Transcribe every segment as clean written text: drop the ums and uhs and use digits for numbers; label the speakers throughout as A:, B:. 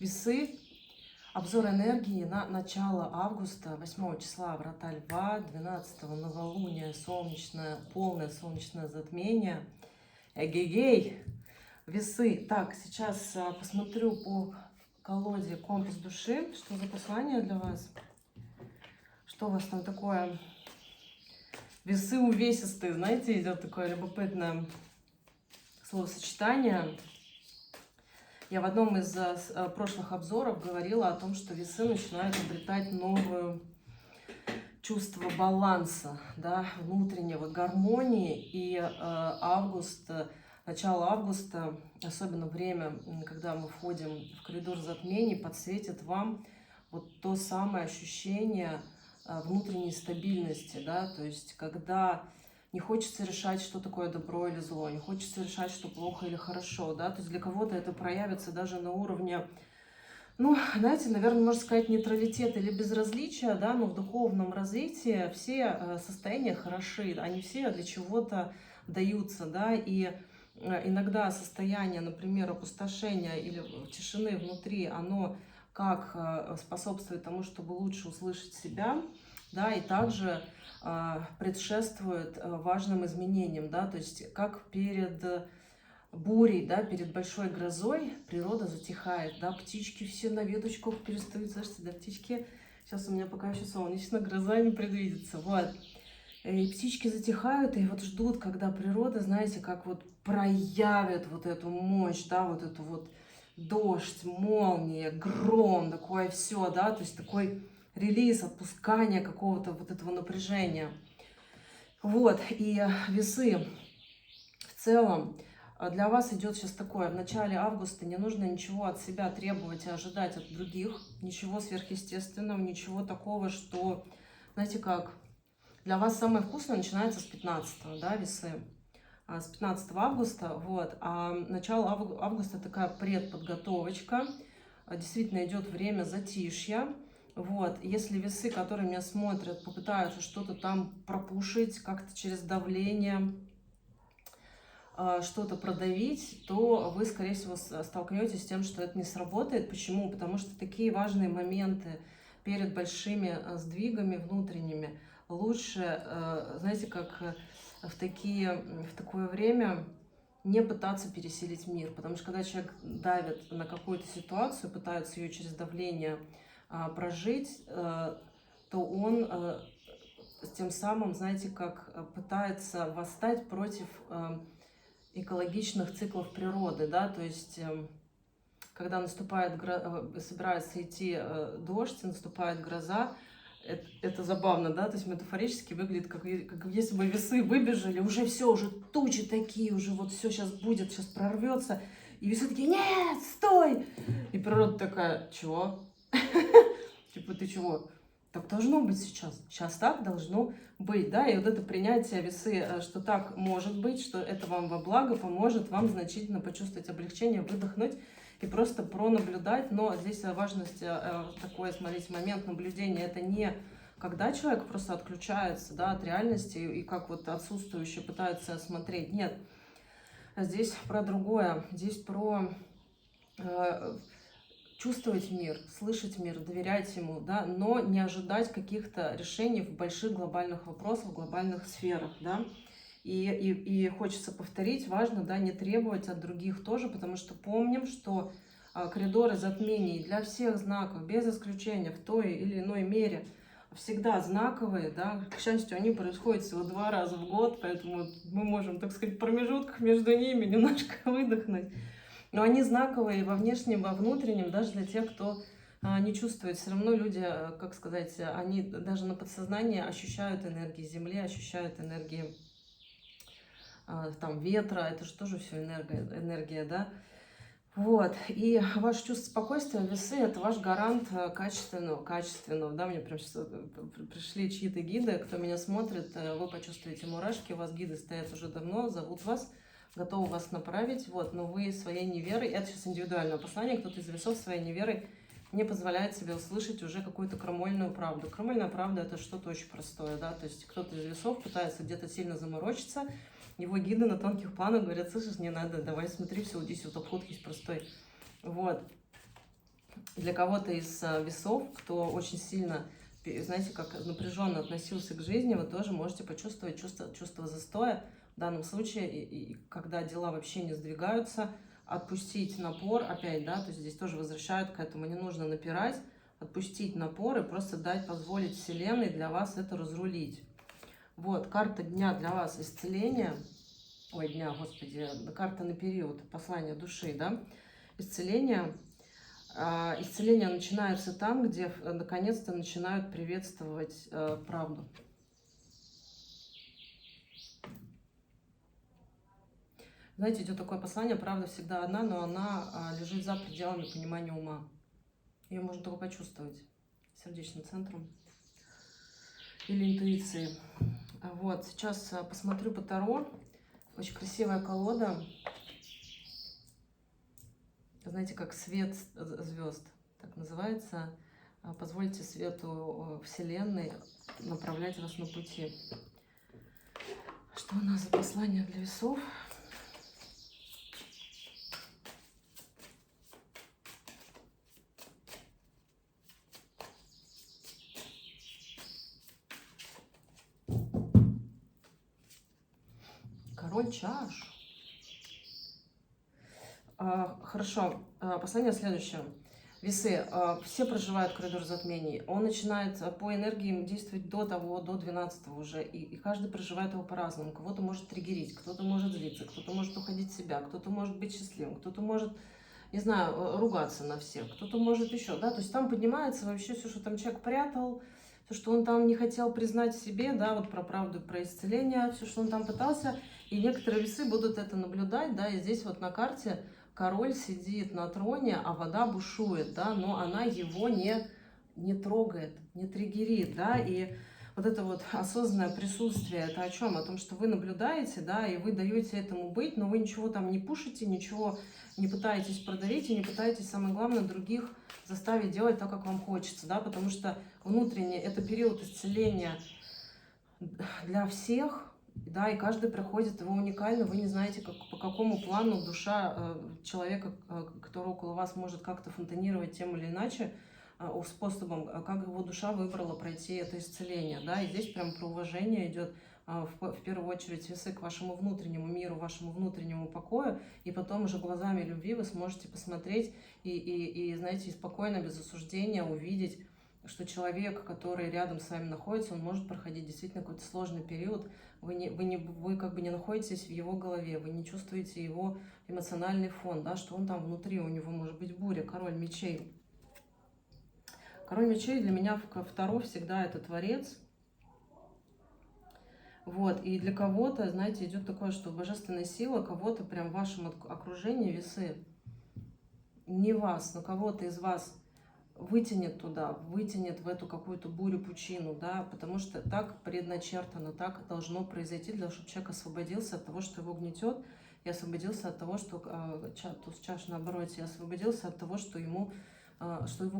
A: Весы. Обзор энергии на начало августа, 8 числа врата Льва, 12 новолуние, солнечное, полное солнечное затмение. Эгегей! Весы. Так, сейчас посмотрю по колоде компас души. Что за послание для вас? Что у вас там такое? Весы увесистые, знаете, идет такое любопытное словосочетание. Я в одном из прошлых обзоров говорила о том, что весы начинают обретать новое чувство баланса, да, внутреннего гармонии. И начало августа, особенно время, когда мы входим в коридор затмений, подсветит вам вот то самое ощущение внутренней стабильности, да, то есть когда не хочется решать, что такое добро или зло, не хочется решать, что плохо или хорошо, да, то есть для кого-то это проявится даже на уровне, ну, знаете, наверное, можно сказать, нейтралитета или безразличия, да, но в духовном развитии все состояния хороши, они все для чего-то даются, да, и иногда состояние, например, опустошения или тишины внутри, оно как способствует тому, чтобы лучше услышать себя, да, и также предшествует важным изменениям, да, то есть как перед бурей, да, перед большой грозой природа затихает, да, птички все на веточках перестают, слышите, да, птички, сейчас у меня пока еще солнечно, гроза не предвидится, вот, и птички затихают и вот ждут, когда природа, знаете, как вот проявит вот эту мощь, да, вот эту вот дождь, молния, гром, такое все, да, то есть такой релиз, отпускание какого-то вот этого напряжения. Вот, и весы в целом для вас идет сейчас такое: в начале августа не нужно ничего от себя требовать и ожидать от других, ничего сверхъестественного, ничего такого, что, знаете как, для вас самое вкусное начинается с 15, да, весы, с 15 августа, вот, а начало августа такая предподготовочка, действительно идет время затишья. Вот, если весы, которые меня смотрят, попытаются что-то там пропушить, как-то через давление, что-то продавить, то вы, скорее всего, столкнетесь с тем, что это не сработает. Почему? Потому что такие важные моменты перед большими сдвигами внутренними лучше, знаете, как в такое время не пытаться пересилить мир. Потому что когда человек давит на какую-то ситуацию, пытается ее через давление прожить, то он тем самым, знаете, как пытается восстать против экологичных циклов природы, да, то есть когда собирается идти дождь, наступает гроза, это забавно, да, то есть метафорически выглядит, как если бы весы выбежали, уже все, уже тучи такие, уже вот все сейчас будет, сейчас прорвется, и весы такие: нет, стой! И природа такая: чего? Типа, ты чего? Так должно быть сейчас. Сейчас так должно быть, да, и вот это принятие весы, что так может быть, что это вам во благо, поможет вам значительно почувствовать облегчение, выдохнуть и просто пронаблюдать. Но здесь важность такой, смотрите, момент наблюдения. Это не когда человек просто отключается, да, от реальности и как вот отсутствующий пытается смотреть. Нет, здесь про другое. Здесь про чувствовать мир, слышать мир, доверять ему, да, но не ожидать каких-то решений в больших глобальных вопросах, в глобальных сферах, да. И хочется повторить, важно, да, не требовать от других тоже, потому что помним, что коридоры затмений для всех знаков, без исключения, в той или иной мере, всегда знаковые, да. К счастью, они происходят всего 2 раза в год, поэтому мы можем, так сказать, в промежутках между ними немножко выдохнуть. Но они знаковые во внешнем, во внутреннем, даже для тех, кто не чувствует. Все равно люди, как сказать, они даже на подсознании ощущают энергии Земли, ощущают энергии там ветра. Это же тоже все энергия, да. Вот. И ваше чувство спокойствия, весы, это ваш гарант качественного, да. Мне прям сейчас пришли чьи-то гиды, кто меня смотрит, вы почувствуете мурашки, у вас гиды стоят уже давно, зовут вас, готовы вас направить, вот, но вы своей неверой, это сейчас индивидуальное послание, кто-то из весов своей неверой не позволяет себе услышать уже какую-то крамольную правду. Крамольная правда — это что-то очень простое, да, то есть кто-то из весов пытается где-то сильно заморочиться, его гиды на тонких планах говорят: слышишь, не надо, давай смотри, все, иди сюда, подход есть простой, вот. Для кого-то из весов, кто очень сильно, знаете, как напряженно относился к жизни, вы тоже можете почувствовать чувство застоя. В данном случае, и когда дела вообще не сдвигаются, отпустить напор опять, да, то есть здесь тоже возвращают к этому, не нужно напирать, отпустить напор и просто дать, позволить Вселенной для вас это разрулить. Вот, карта дня для вас исцеление, ой, дня, господи, карта на период, послание души, да, исцеление. Исцеление начинается там, где наконец-то начинают приветствовать правду. Знаете, идет такое послание, правда всегда одна, но она лежит за пределами понимания ума. Ее можно только почувствовать сердечным центром или интуицией. Вот, сейчас посмотрю по Таро. Очень красивая колода. Знаете, как свет звезд, так называется. Позвольте свету Вселенной направлять вас на пути. Что у нас за послание для весов? Король чаш. Хорошо, послание следующее. Весы. Все проживают коридор затмений. Он начинает по энергии действовать до 12 уже. И каждый проживает его по-разному. Кого-то может триггерить, кто-то может злиться, кто-то может уходить в себя, кто-то может быть счастливым, кто-то может, не знаю, ругаться на всех, кто-то может еще, да, то есть там поднимается вообще все, что там человек прятал, все, что он там не хотел признать в себе, да, вот про правду, про исцеление, все, что он там пытался, и некоторые весы будут это наблюдать, да, и здесь вот на карте король сидит на троне, а вода бушует, да, но она его не трогает, не триггерит, да, и вот это вот осознанное присутствие, это о чем? О том, что вы наблюдаете, да, и вы даете этому быть, но вы ничего там не пушите, ничего не пытаетесь продавить и не пытаетесь, самое главное, других заставить делать так, как вам хочется, да, потому что внутренне это период исцеления для всех, да, и каждый проходит его уникально, вы не знаете, по какому плану душа человека, который около вас может как-то фонтанировать тем или иначе, способом, как его душа выбрала пройти это исцеление, да, и здесь прям про уважение идет в первую очередь весы к вашему внутреннему миру, вашему внутреннему покою, и потом уже глазами любви вы сможете посмотреть и знаете, спокойно, без осуждения увидеть, что человек, который рядом с вами находится, он может проходить действительно какой-то сложный период, вы как бы не находитесь в его голове, вы не чувствуете его эмоциональный фон, да, что он там внутри, у него может быть буря, король мечей. Король мечей для меня второй всегда это творец. Вот, и для кого-то, знаете, идет такое, что божественная сила кого-то прям в вашем окружении, весы, не вас, но кого-то из вас вытянет туда, вытянет в эту какую-то бурю, пучину, да, потому что так предначертано, так должно произойти, для того, чтобы человек освободился от того, что его гнетет, и освободился от того, что туз чаш на обороте, и освободился от того, что его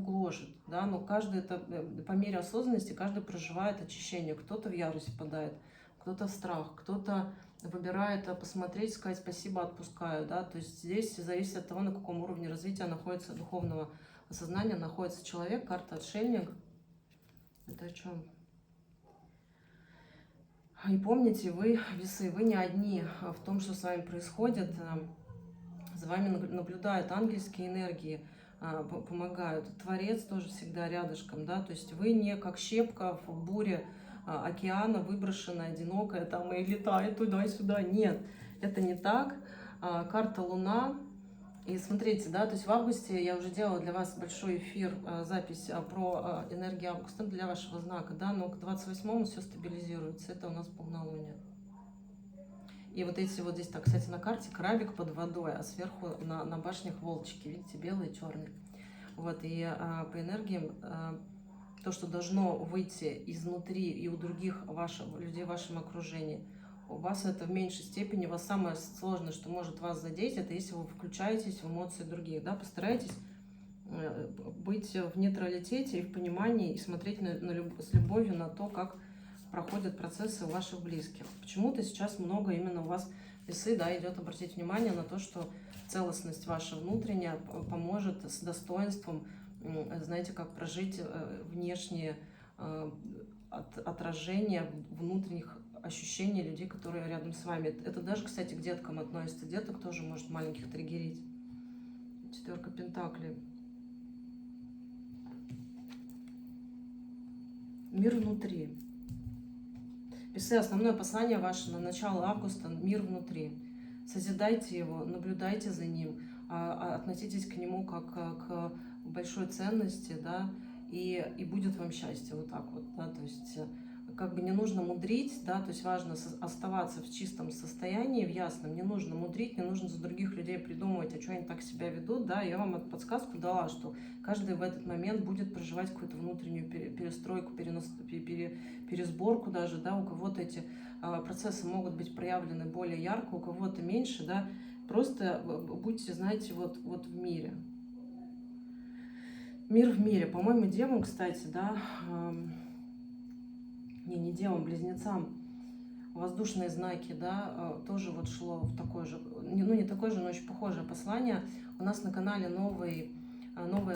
A: гложет, да, но каждый это по мере осознанности, каждый проживает очищение, кто-то в ярость впадает, кто-то в страх, кто-то выбирает посмотреть, сказать спасибо, отпускаю, да, то есть здесь зависит от того, на каком уровне развития находится духовного сознания находится человек, карта отшельник. Это о чем? И помните, вы, весы, вы не одни в том, что с вами происходит. За вами наблюдают ангельские энергии, помогают. Творец тоже всегда рядышком, да, то есть вы не как щепка в буре океана, выброшенная, одинокая, там и летает туда и сюда. Нет, это не так. Карта Луна. И смотрите, да, то есть в августе я уже делала для вас большой эфир, запись про энергию августа для вашего знака, да, но к 28-му все стабилизируется, это у нас полнолуние. И вот эти вот здесь, так, кстати, на карте крабик под водой, а сверху на башнях волчики, видите, белые и черные. Вот, и по энергиям то, что должно выйти изнутри и у других людей в вашем окружении, у вас это в меньшей степени, у вас самое сложное, что может вас задеть, это если вы включаетесь в эмоции других, да, постарайтесь быть в нейтралитете и в понимании, и смотреть с любовью на то, как проходят процессы у ваших близких. Почему-то сейчас много именно у вас весы, да, идет обратить внимание на то, что целостность ваша внутренняя поможет с достоинством знаете, как прожить внешние отражения внутренних ощущений людей, которые рядом с вами. Это даже, кстати, к деткам относится. Деток тоже может маленьких триггерить. 4 пентаклей. Мир внутри. Весы, основное послание ваше на начало августа — мир внутри. Созидайте его, наблюдайте за ним, относитесь к нему как к большой ценности, да, и будет вам счастье, вот так вот, да, то есть как бы не нужно мудрить, да, то есть важно оставаться в чистом состоянии, в ясном, не нужно мудрить, не нужно за других людей придумывать, а что они так себя ведут, да, я вам эту подсказку дала, что каждый в этот момент будет проживать какую-то внутреннюю перестройку, пересборку даже, да, у кого-то эти процессы могут быть проявлены более ярко, у кого-то меньше, да, просто будьте, знаете, вот в мире. Мир в мире. По-моему, девам, кстати, да, не девам, близнецам, воздушные знаки, да, тоже вот шло в такое же, ну не такое же, но очень похожее послание. У нас на канале новое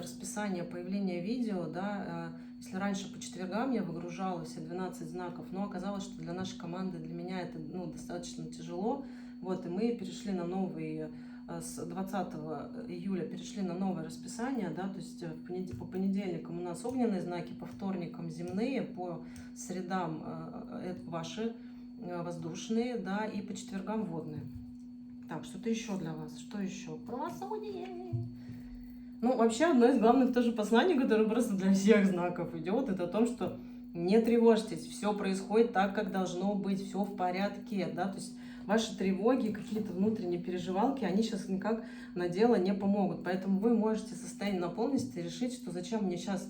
A: расписание появления видео, да, если раньше по четвергам я выгружала все 12 знаков, но оказалось, что для нашей команды, для меня это, ну, достаточно тяжело, вот, и мы перешли на новый, с 20 июля перешли на новое расписание, да, то есть по понедельникам у нас огненные знаки, по вторникам земные, по средам это ваши воздушные, да, и по четвергам водные. Так, что-то еще для вас, что еще? Правосудие! Ну, вообще, одно из главных тоже посланий, которое просто для всех знаков идет, это о том, что не тревожьтесь, все происходит так, как должно быть, все в порядке, да, то есть ваши тревоги, какие-то внутренние переживалки, они сейчас никак на дело не помогут, поэтому вы можете состояние наполнить и решить, что зачем мне сейчас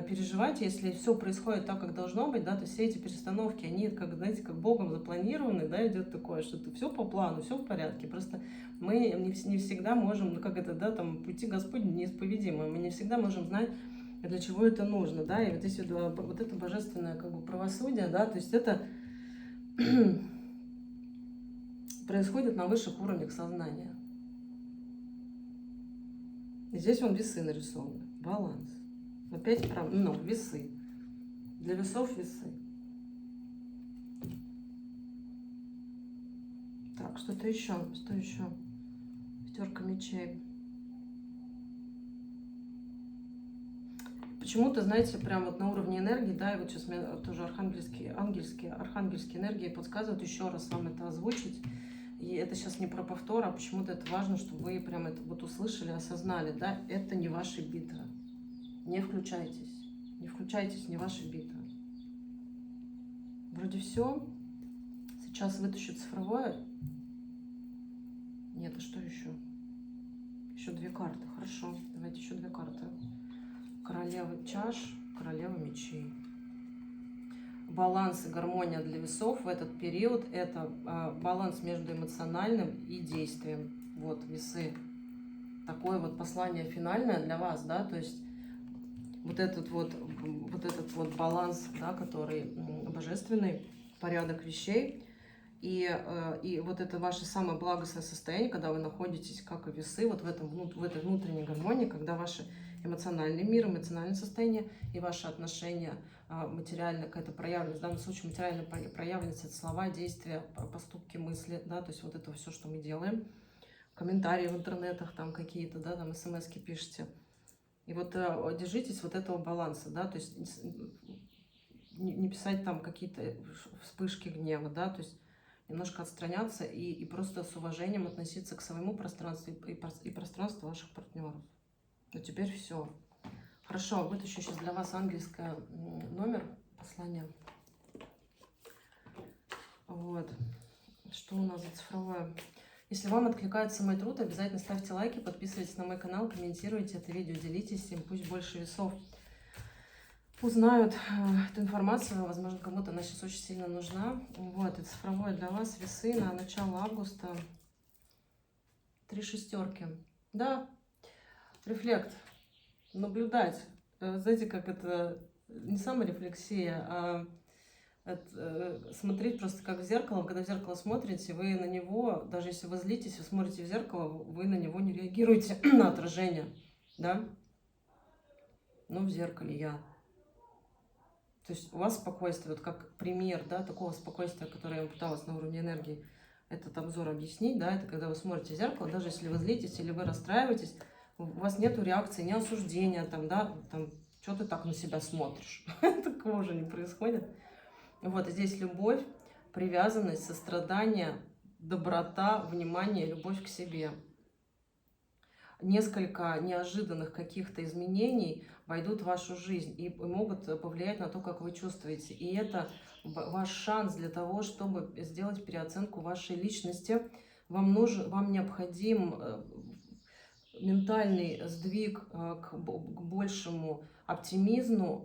A: переживать, если все происходит так, как должно быть, да, то все эти перестановки, они, как, знаете, как Богом запланированы, да, идет такое, что все по плану, все в порядке, просто мы не всегда можем, ну, как это, да, там, пути Господь неисповедимы, мы не всегда можем знать, для чего это нужно, да, и вот здесь вот это божественное, как бы, правосудие, да, то есть это происходит на высших уровнях сознания. И здесь вон весы нарисованы, баланс. Опять, ну, весы. Для весов весы. Так, что-то еще, что еще? 5 мечей. Почему-то, знаете, прям вот на уровне энергии, да, и вот сейчас мне тоже ангельские энергии подсказывают еще раз вам это озвучить. И это сейчас не про повтор, а почему-то это важно, чтобы вы прям это вот услышали, осознали, да, это не ваши биты. Не включайтесь, не ваши биты. Вроде все. Сейчас вытащу цифровое. Нет, а что еще? Еще 2 карты, хорошо, давайте еще 2 карты. Королева чаш, королева мечей. Баланс и гармония для весов в этот период — это баланс между эмоциональным и действием. Вот, весы. Такое вот послание финальное для вас, да, то есть вот этот вот баланс, да, который божественный, порядок вещей. И вот это ваше самое благостное состояние, когда вы находитесь, как и весы, вот в этой внутренней гармонии, когда ваше эмоциональный мир, эмоциональное состояние и ваши отношения, материальная какая-то проявленность, в данном случае материальная проявленность — это слова, действия, поступки, мысли, да, то есть вот это все, что мы делаем, комментарии в интернетах там какие-то, да, там смс-ки пишете. И вот держитесь вот этого баланса, да, то есть не писать там какие-то вспышки гнева, да, то есть немножко отстраняться и просто с уважением относиться к своему пространству и пространству ваших партнеров. Ну, теперь все. Хорошо, вытащу сейчас для вас ангельское номер послания. Вот. Что у нас за цифровое? Если вам откликается мой труд, обязательно ставьте лайки, подписывайтесь на мой канал, комментируйте это видео, делитесь им, пусть больше весов узнают эту информацию, возможно, кому-то она сейчас очень сильно нужна. Вот, и цифровое для вас весы на начало августа. 3 шестерки. Да, рефлект, наблюдать. Знаете, как это не саморефлексия, а смотреть просто как в зеркало. Когда в зеркало смотрите, вы на него, даже если вы злитесь, вы смотрите в зеркало, вы на него не реагируете, на отражение, да? но в зеркале я. То есть у вас спокойствие, вот как пример, да, такого спокойствия, которое я вам пыталась на уровне энергии этот обзор объяснить, да, это когда вы смотрите в зеркало, даже если вы злитесь или вы расстраиваетесь, у вас нету реакции, ни осуждения, там, да, там, что ты так на себя смотришь, такого уже не происходит. Вот, здесь любовь, привязанность, сострадание, доброта, внимание, любовь к себе. Несколько неожиданных каких-то изменений войдут в вашу жизнь и могут повлиять на то, как вы чувствуете. И это ваш шанс для того, чтобы сделать переоценку вашей личности. Вам необходим ментальный сдвиг к большему оптимизму,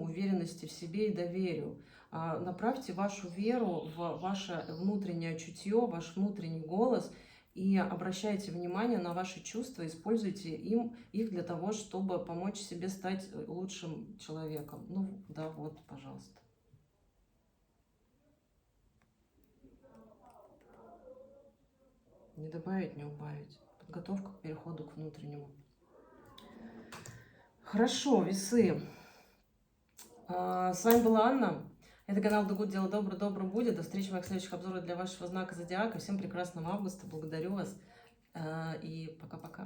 A: уверенности в себе и доверию. Направьте вашу веру в ваше внутреннее чутье, ваш внутренний голос и обращайте внимание на ваши чувства, используйте их для того, чтобы помочь себе стать лучшим человеком. Ну да, вот, пожалуйста. Не добавить, не убавить. Подготовка к переходу к внутреннему. Хорошо, весы. С вами была Анна. Это канал Дугуд, дело добро, добро будет. До встречи в моих следующих обзорах для вашего знака зодиака. Всем прекрасного августа. Благодарю вас. И пока-пока.